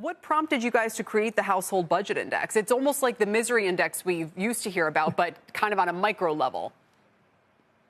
What prompted you guys to create the household budget index? It's almost like the misery index we used to hear about, but kind of on a micro level.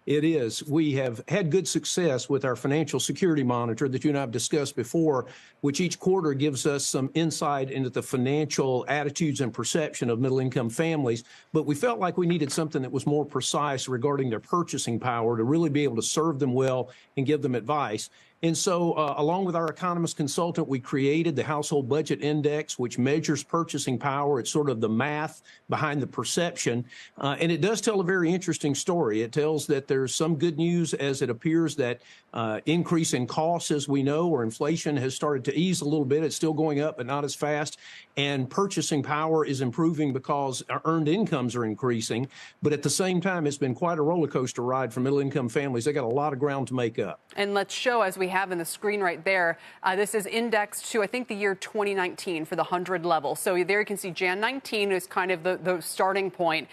It is. We have had good success with our financial security monitor that you and I have discussed before, which each quarter gives us some insight into the financial attitudes and perception of middle-income families. But we felt like we needed something that was more precise regarding their purchasing power to really be able to serve them well and give them advice. And so, along with our economist consultant, we created the Household Budget Index, which measures purchasing power. It's sort of the math behind the perception. And it does tell a very interesting story. It tells that there's some good news as it appears that increase in costs, as we know, or inflation has started to ease a little bit. It's still going up, but not as fast. And purchasing power is improving because our earned incomes are increasing. But at the same time, it's been quite a roller coaster ride for middle-income families. They got a lot of ground to make up. And let's show, as we have in the screen right there, this is indexed to, I think, the year 2019 for the 100 level. So there you can see Jan 19 is kind of the starting point.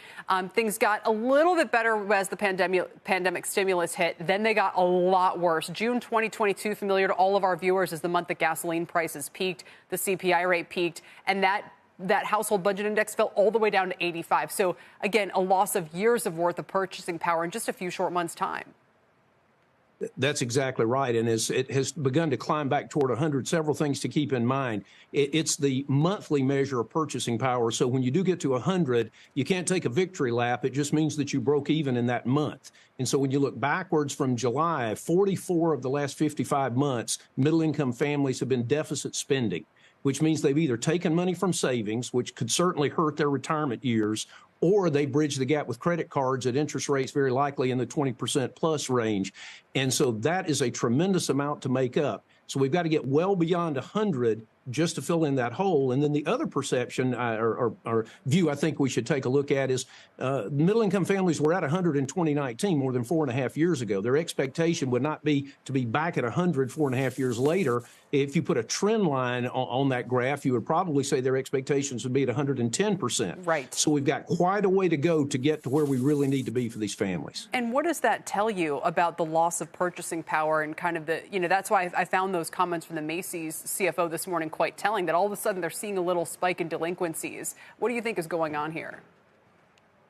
Things got a little bit better as the pandemic stimulus hit. Then they got a lot worse. June 2022, familiar to all of our viewers, is the month that gasoline prices peaked, the CPI rate peaked, and that household budget index fell all the way down to 85. So, again, a loss of years of worth of purchasing power in just a few short months' time. That's exactly right. And as it has begun to climb back toward 100, several things to keep in mind. It's the monthly measure of purchasing power. So when you do get to 100, you can't take a victory lap. It just means that you broke even in that month. And so when you look backwards from July, 44 of the last 55 months, middle-income families have been deficit spending, which means they've either taken money from savings, which could certainly hurt their retirement years, or they bridge the gap with credit cards at interest rates very likely in the 20% plus range. And so that is a tremendous amount to make up. So we've got to get well beyond 100 just to fill in that hole. And then the other perception or view I think we should take a look at is middle-income families were at 100 in 2019, more than 4.5 years ago. Their expectation would not be to be back at 100 4.5 years later. If you put a trend line on that graph, you would probably say their expectations would be at 110%. Right. So we've got quite a way to go to get to where we really need to be for these families. And what does that tell you about the loss of purchasing power and kind of the, that's why I found those comments from the Macy's CFO this morning quite telling, that all of a sudden they're seeing a little spike in delinquencies. What do you think is going on here?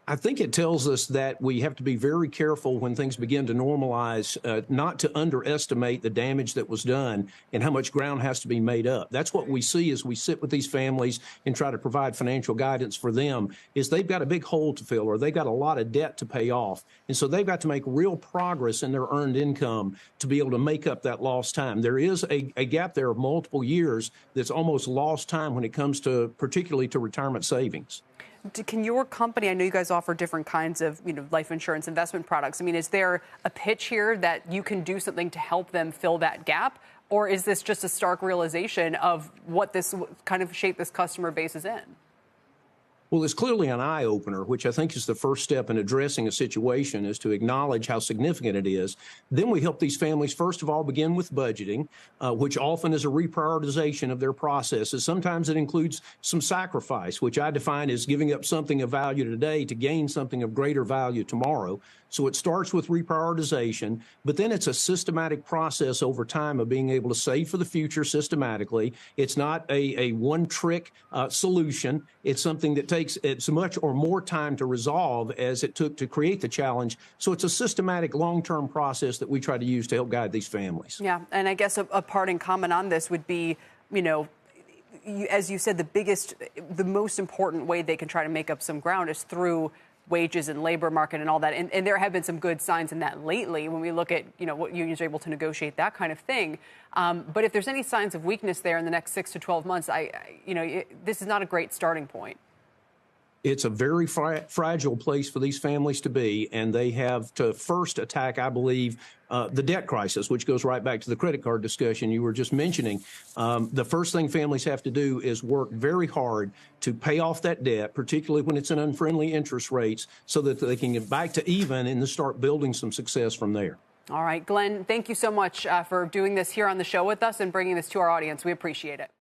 I think it tells us that we have to be very careful when things begin to normalize, not to underestimate the damage that was done and how much ground has to be made up. That's what we see as we sit with these families and try to provide financial guidance for them, is they've got a big hole to fill, or they've got a lot of debt to pay off. And so they've got to make real progress in their earned income to be able to make up that lost time. There is a gap there of multiple years that's almost lost time when it comes to, particularly to retirement savings. Can your company, I know you guys offer different kinds of life insurance investment products. I mean, is there a pitch here that you can do something to help them fill that gap? Or is this just a stark realization of what this kind of shape this customer base is in? Well, it's clearly an eye-opener, which I think is the first step in addressing a situation, is to acknowledge how significant it is. Then we help these families, first of all, begin with budgeting, which often is a reprioritization of their processes. Sometimes it includes some sacrifice, which I define as giving up something of value today to gain something of greater value tomorrow. So it starts with reprioritization, but then it's a systematic process over time of being able to save for the future systematically. It's not a one-trick solution. It's something that takes as much or more time to resolve as it took to create the challenge. So it's a systematic, long-term process that we try to use to help guide these families. Yeah, and I guess a parting comment on this would be, as you said, the most important way they can try to make up some ground is through wages and labor market and all that. And there have been some good signs in that lately when we look at, what unions are able to negotiate, that kind of thing. But if there's any signs of weakness there in the next 6 to 12 months, this is not a great starting point. It's a very fragile place for these families to be, and they have to first attack, I believe, the debt crisis, which goes right back to the credit card discussion you were just mentioning. The first thing families have to do is work very hard to pay off that debt, particularly when it's in unfriendly interest rates, so that they can get back to even and then start building some success from there. All right, Glenn, thank you so much for doing this here on the show with us and bringing this to our audience. We appreciate it.